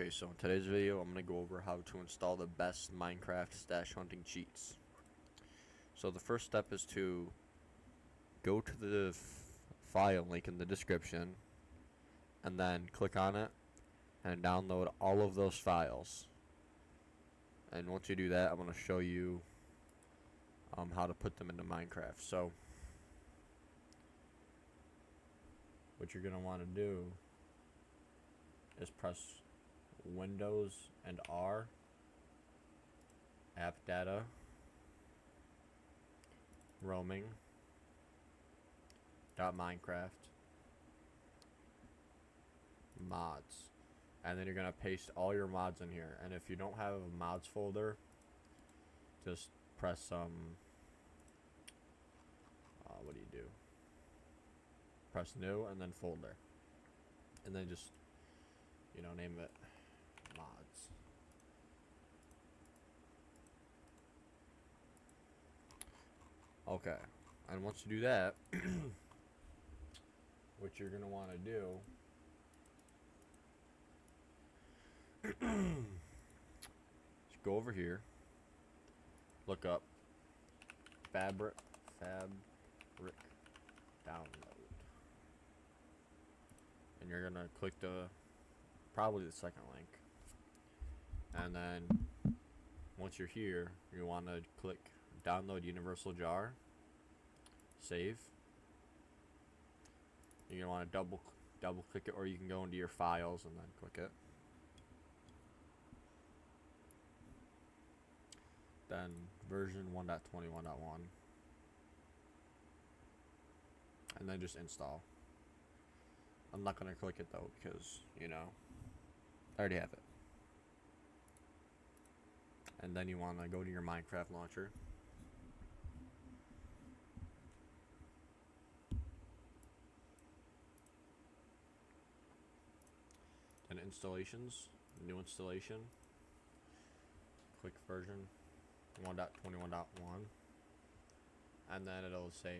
Okay, so in today's video, I'm going to go over how to install the best Minecraft stash hunting cheats. So the first step is to go to the file link in the description, and then click on it, and download all of those files. And once you do that, I'm going to show you how to put them into Minecraft. So what you're going to want to do is press Windows and R, app data, roaming, .minecraft, mods, and then you're gonna paste all your mods in here. And if you don't have a mods folder, just press what do you do? Press new and then folder, and then just name it mods. Okay, and once you do that, what you're gonna want to do is go over here, look up fabric download, and you're gonna click probably the second link, and then once you're here, you want to click download universal jar, save. You're gonna want to double click it, or you can go into your files and then click it. Then version 1.21.1, and then just install. I'm not gonna click it though because I already have it. And then you want to go to your Minecraft launcher. And installations, new installation. Click version 1.21.1, and then it'll say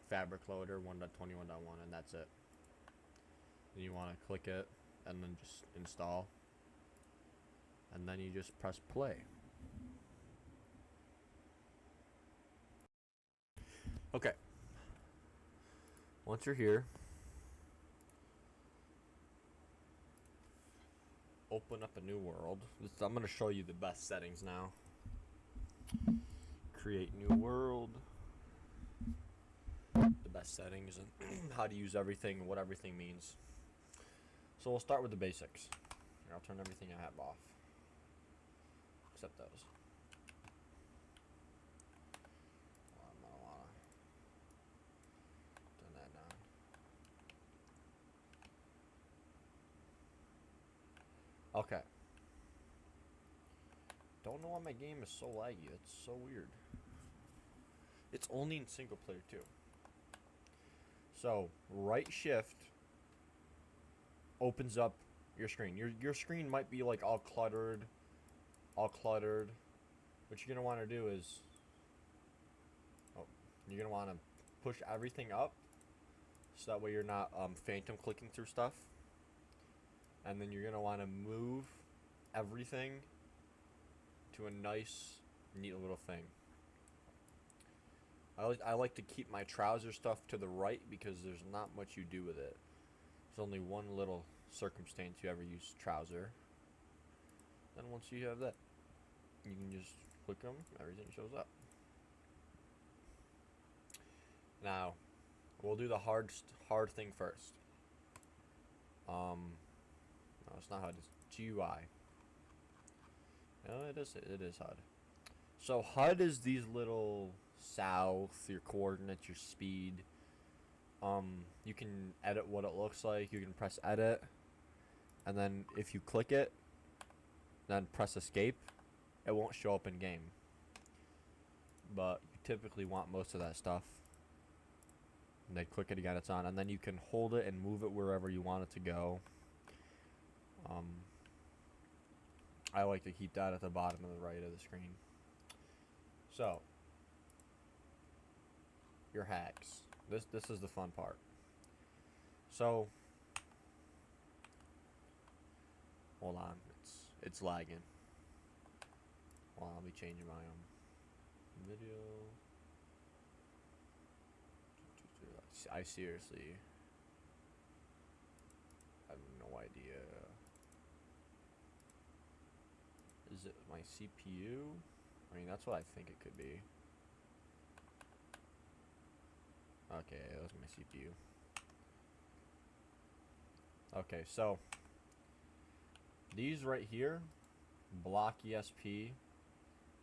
fabric loader 1.21.1, and that's it. And you want to click it and then just install, and then you just press play. Okay, once you're here, open up a new world. I'm going to show you the best settings now. Create new world, the best settings, and how to use everything and what everything means. So we'll start with the basics. Here, I'll turn everything I have off except those. I'm gonna wanna turn that down. Okay. Don't know why my game is so laggy. It's so weird. It's only in single player too. So right shift opens up your screen. Your screen might be like all cluttered. What you're gonna want to do is, you're gonna want to push everything up, so that way you're not phantom clicking through stuff. And then you're gonna want to move everything to a nice, neat little thing. I like to keep my trouser stuff to the right because there's not much you do with it. There's only one little circumstance you ever use trouser. Then once you have that, you can just click them, everything shows up. Now, we'll do the hard thing first. No, it's not HUD, it's GUI. No, it is HUD. So HUD is these little south, your coordinates, your speed. You can edit what it looks like. You can press edit, and then if you click it, then press escape, it won't show up in game. But you typically want most of that stuff. And then click it again, it's on, and then you can hold it and move it wherever you want it to go. I like to keep that at the bottom of the right of the screen. So, your hacks. This is the fun part. So, hold on. It's lagging. Well, I'll be changing my video. I seriously have no idea. Is it my CPU? I mean, that's what I think it could be. Okay, that was my CPU. Okay, so these right here, block ESP,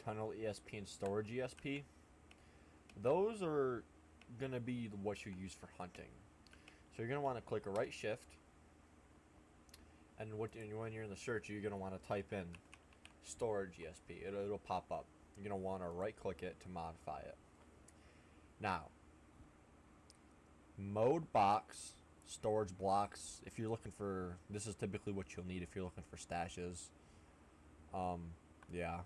tunnel ESP, and storage ESP, those are gonna be what you use for hunting. So you're gonna want to click a right shift, and when you're in the search, you're gonna want to type in storage ESP. It'll pop up. You're gonna want to right click it to modify it. Now, mode box, storage blocks. If you're looking for, this is typically what you'll need if you're looking for stashes. Yeah.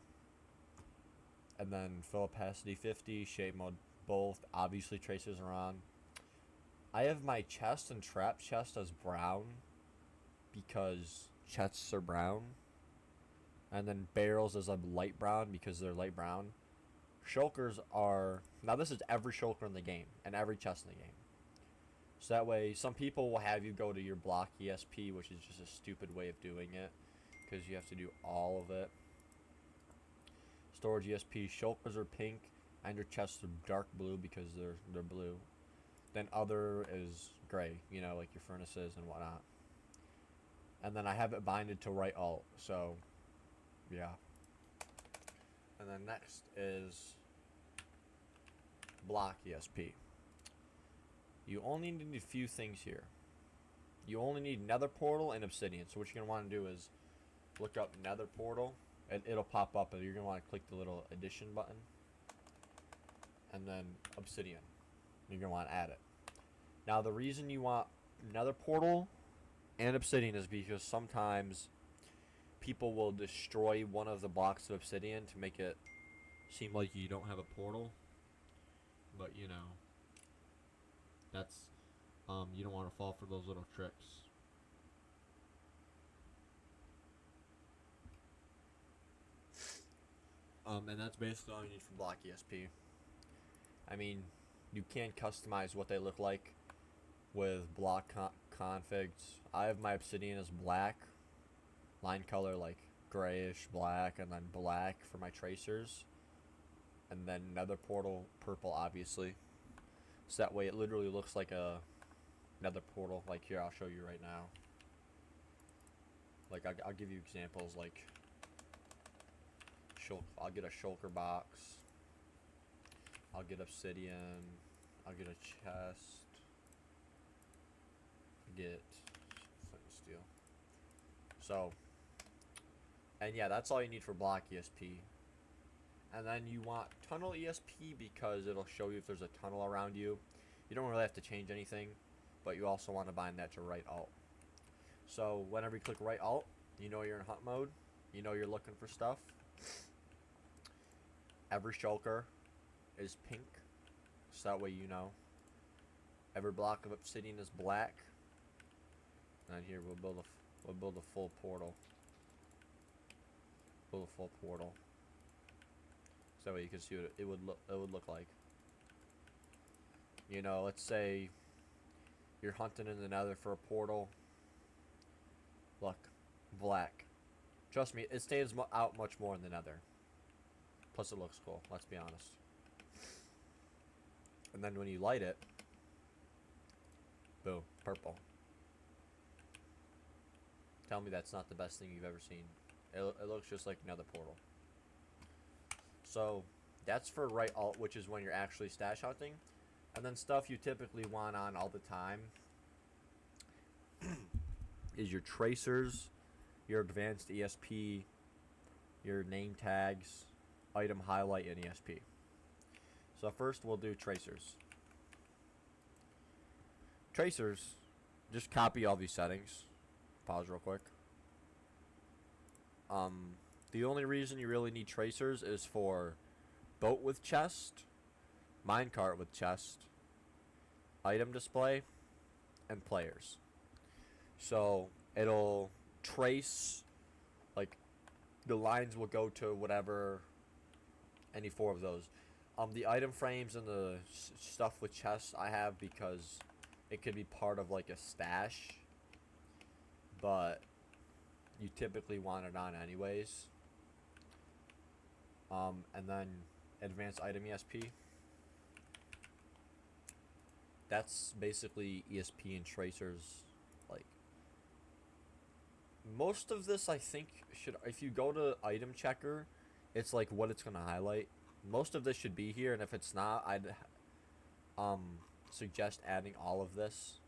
And then fill opacity 50, shape mode both. Obviously tracers are on. I have my chest and trap chest as brown because chests are brown. And then barrels as a light brown because they're light brown. Shulkers are, now this is every shulker in the game and every chest in the game. So that way, some people will have you go to your block ESP, which is just a stupid way of doing it because you have to do all of it. Storage ESP, shulkers are pink and your chests are dark blue because they're blue. Then other is gray, you know, like your furnaces and whatnot. And then I have it binded to right alt, so yeah. And then next is block ESP. You only need a few things here. You only need nether portal and obsidian. So what you're going to want to do is look up nether portal and it'll pop up and you're going to want to click the little addition button. And then obsidian. You're going to want to add it. Now the reason you want nether portal and obsidian is because sometimes people will destroy one of the blocks of obsidian to make it seem like you don't have a portal. But you know, that's you don't want to fall for those little tricks. And that's basically all you need for block ESP. I mean, you can customize what they look like with block configs. I have my obsidian as black, line color like grayish black, and then black for my tracers, and then nether portal purple, obviously. So that way it literally looks like a nether portal. Like here, I'll show you right now. Like I'll give you examples. Like I'll get a shulker box. I'll get obsidian. I'll get a chest. Get flint and steel. So, and yeah, that's all you need for block ESP. And then you want tunnel ESP because it'll show you if there's a tunnel around you. You don't really have to change anything, but you also want to bind that to right alt. So whenever you click right alt, you know you're in hunt mode. You know you're looking for stuff. Every shulker is pink, so that way you know. Every block of obsidian is black. And here we'll build a full portal. Build a full portal. So that way you can see what it would look like. You know, let's say you're hunting in the nether for a portal. Look, black. Trust me, it stands out much more in the nether. Plus it looks cool, let's be honest. And then when you light it, boom, purple. Tell me that's not the best thing you've ever seen. It looks just like another portal. So that's for right alt, which is when you're actually stash hunting. And then stuff you typically want on all the time is your tracers, your advanced ESP, your name tags, item highlight, and ESP. So first we'll do tracers. Tracers, just copy all these settings. Pause real quick. The only reason you really need tracers is for boat with chest, minecart with chest, item display, and players. So it'll trace like the lines will go to whatever, any four of those. The item frames and the stuff with chests I have because it could be part of like a stash, but you typically want it on anyways. And then advanced item ESP. That's basically ESP and tracers. Like most of this, I think should, if you go to item checker, it's like what it's gonna highlight. Most of this should be here, and if it's not, I'd um suggest adding all of this.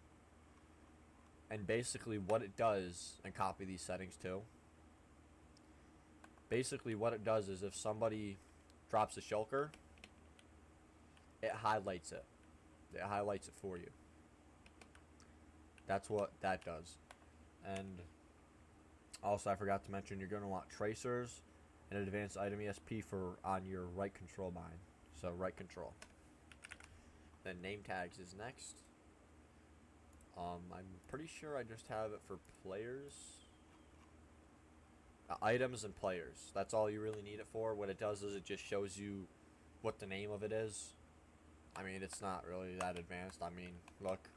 And basically what it does, and copy these settings too. Basically what it does is if somebody drops a shulker, it highlights it. It highlights it for you. That's what that does. And also, I forgot to mention, you're going to want tracers and advanced item ESP for on your right control bind. So right control. Then name tags is next. I'm pretty sure I just have it for players. Items and players. That's all you really need it for. What it does is it just shows you what the name of it is. I mean, it's not really that advanced. I mean, look.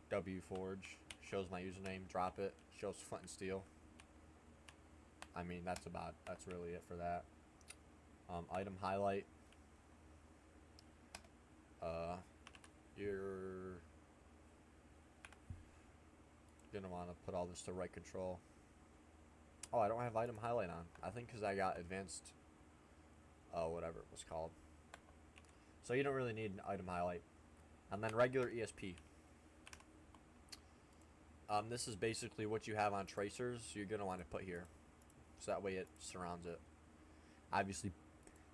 W Forge. Shows my username. Drop it. Shows Flint and Steel. I mean, that's really it for that. Item highlight. You're gonna want to put all this to right control. Oh, I don't have item highlight on. I think because I got advanced, whatever it was called. So you don't really need an item highlight. And then regular ESP. This is basically what you have on tracers. You're going to want to put here. So that way it surrounds it. Obviously,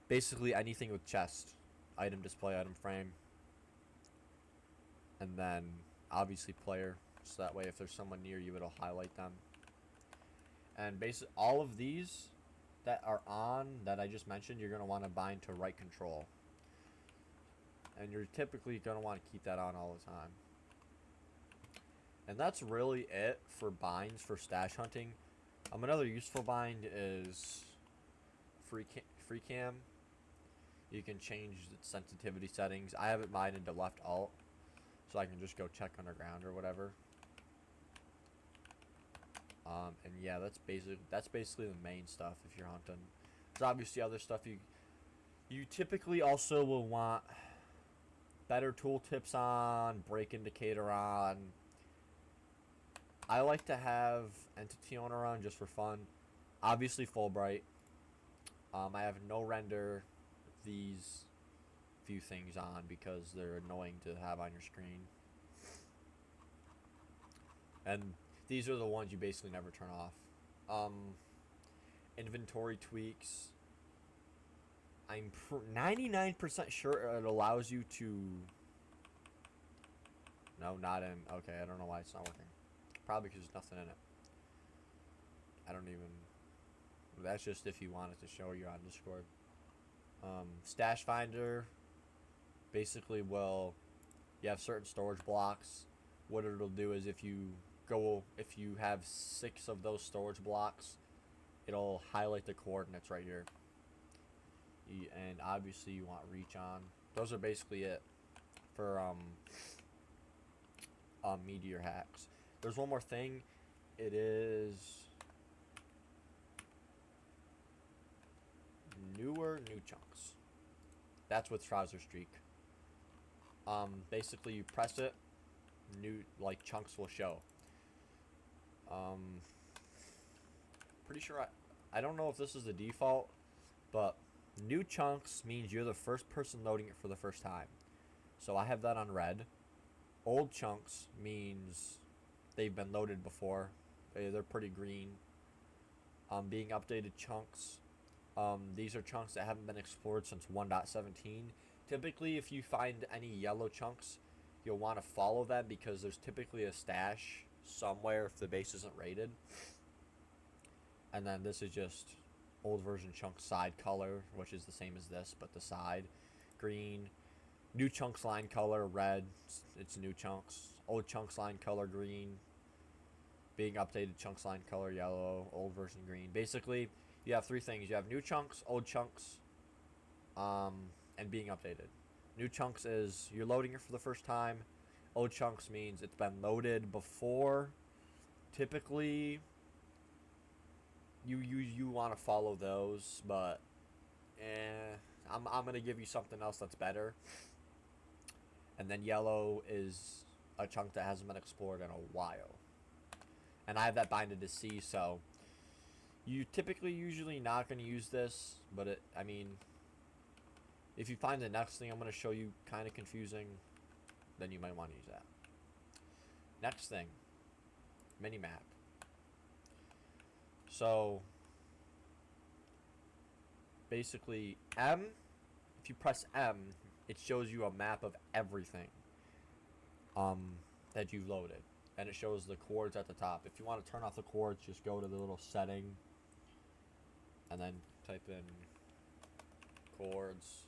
basically anything with chest. Item display, item frame. And then, obviously, player. So that way if there's someone near you, it'll highlight them. And basically, all of these that are on, that I just mentioned, you're going to want to bind to right control. And you're typically going to want to keep that on all the time. And that's really it for binds for stash hunting. Another useful bind is free cam. You can change the sensitivity settings. I have it binded to left alt, so I can just go check underground or whatever. And yeah, that's basically the main stuff if you're hunting. There's obviously other stuff you typically also will want better tooltips on, break indicator on. I like to have entity owner on just for fun. Obviously Fulbright. I have no render these few things on because they're annoying to have on your screen. And these are the ones you basically never turn off. Inventory tweaks. I'm 99% sure it allows you to... No, not in... Okay, I don't know why it's not working. Probably because there's nothing in it. I don't even... That's just if you want it to show you on Discord. Stash Finder. Basically, well, you have certain storage blocks. What it'll do is if you have 6 of those storage blocks, it'll highlight the coordinates right here. And obviously you want reach on. Those are basically it for meteor hacks. There's one more thing. It is new chunks. That's with Trouser Streak. Basically you press it, new chunks will show. Pretty sure I don't know if this is the default, but new chunks means you're the first person loading it for the first time. So I have that on red. Old chunks means they've been loaded before. They're pretty green. Being updated chunks. These are chunks that haven't been explored since 1.17. Typically, if you find any yellow chunks, you'll want to follow them because there's typically a stash somewhere if the base isn't rated. And then this is just old version chunk side color, which is the same as this, but the side green. New chunks line color red, it's new chunks. Old chunks line color green. Being updated chunks line color yellow. Old version green. Basically, You have three things. You have new chunks, old chunks, um, and being updated. New chunks is you're loading it for the first time. Old chunks means it's been loaded before. Typically, you want to follow those, but I'm gonna give you something else that's better. And then yellow is a chunk that hasn't been explored in a while, and I have that binded to C, so you typically usually not gonna use this, but I mean, if you find the next thing I'm gonna show you kind of confusing, then you might want to use that. Next thing, mini map. So basically M, if you press M, it shows you a map of everything that you've loaded, and it shows the chords at the top. If you want to turn off the chords, just go to the little setting and then type in chords,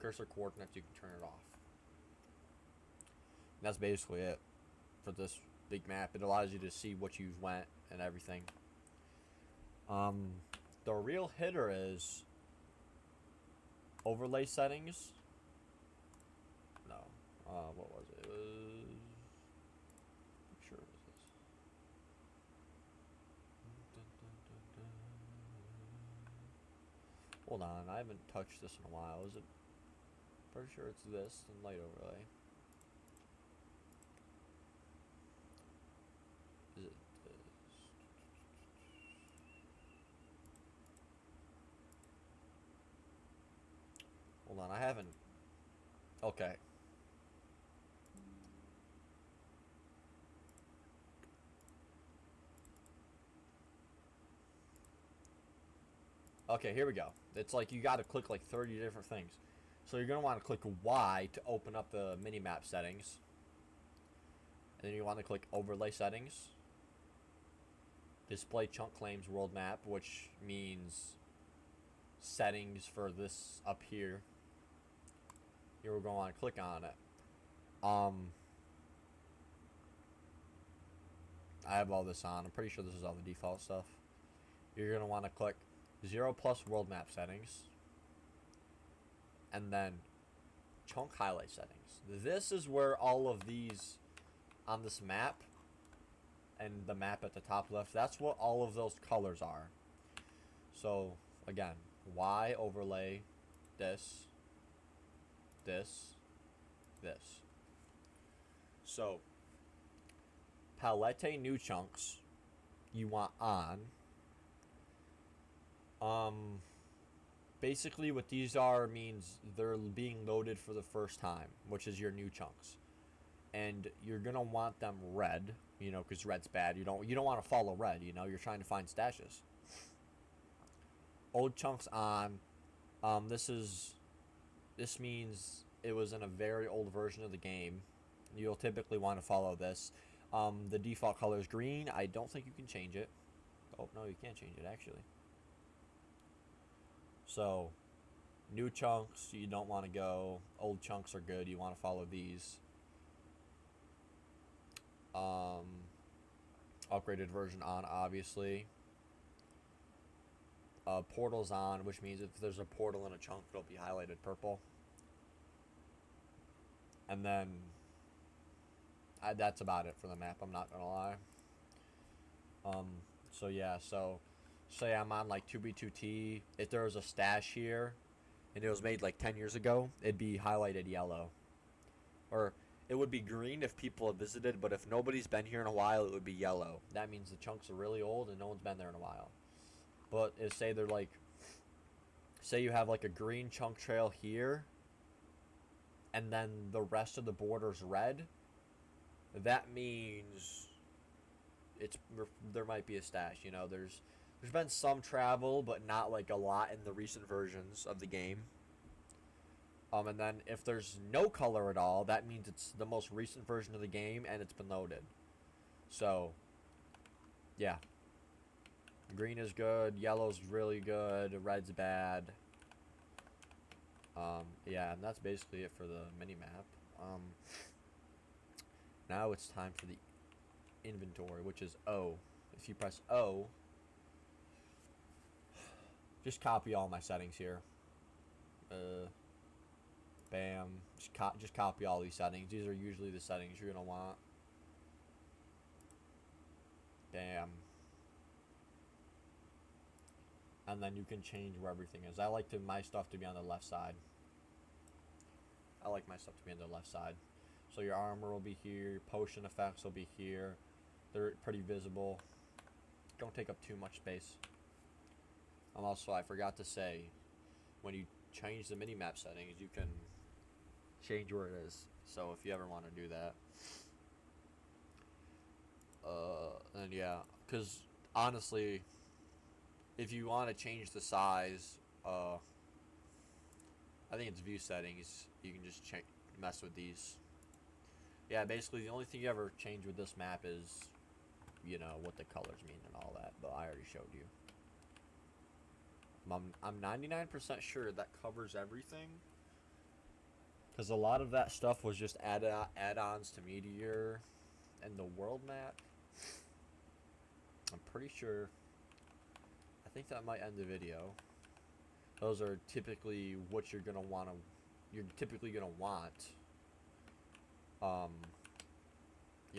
cursor coordinates. You can turn it off. And that's basically it for this big map. It allows you to see what you've went and everything. The real hitter is overlay settings. No, what was it? It was, I'm sure it was this. Hold on, I haven't touched this in a while. Is it? Pretty sure it's this and light overlay. Is it this? Hold on, I haven't. Okay. Okay, here we go. It's like you gotta click like 30 different things. So you're gonna want to click Y to open up the minimap settings. And then you want to click overlay settings. Display chunk claims world map, which means settings for this up here. You're going to want to click on it. I have all this on. I'm pretty sure this is all the default stuff. You're going to want to click 0+ world map settings. And then chunk highlight settings. This is where all of these on this map and the map at the top left, that's what all of those colors are. So again, Y overlay this, this, this. So palette new chunks you want on. Basically what these are means they're being loaded for the first time, which is your new chunks. And you're gonna want them red, you know, because red's bad. You don't want to follow red, you know, you're trying to find stashes. Old chunks on. This means it was in a very old version of the game. You'll typically want to follow this. The default color is green. I don't think you can change it. Oh no, you can't change it actually. So new chunks you don't want to go. Old chunks are good. You want to follow these. Upgraded version on, obviously. Portals on, which means if there's a portal in a chunk, it'll be highlighted purple. And then that's about it for the map, I'm not gonna lie. So yeah, so say I'm on like 2B2T. If there was a stash here and it was made like 10 years ago, it'd be highlighted yellow. Or it would be green if people have visited, but if nobody's been here in a while, it would be yellow. That means the chunks are really old and no one's been there in a while. But say they're like, say you have like a green chunk trail here, and then the rest of the border's red, that means there might be a stash. You know, there's been some travel, but not like a lot in the recent versions of the game. And then if there's no color at all, that means it's the most recent version of the game and it's been loaded. So, yeah. Green is good, yellow's really good, red's bad. Yeah, and that's basically it for the mini-map. Now it's time for the inventory, which is O. If you press O, just copy all my settings here. Bam. Just copy all these settings. These are usually the settings you're going to want. Bam. And then you can change where everything is. I like my stuff to be on the left side. I like my stuff to be on the left side. So your armor will be here. Potion effects will be here. They're pretty visible. Don't take up too much space. And also, I forgot to say, when you change the minimap settings, you can change where it is. So if you ever want to do that. And yeah, because honestly, if you want to change the size, I think it's view settings. You can just mess with these. Yeah, basically the only thing you ever change with this map is, you know, what the colors mean and all that. But I already showed you. I'm 99% sure that covers everything. Because a lot of that stuff was just add-ons to Meteor and the world map. I'm pretty sure. I think that might end the video. Those are typically what you're gonna want. You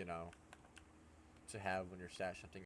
know, to have when you're stash hunting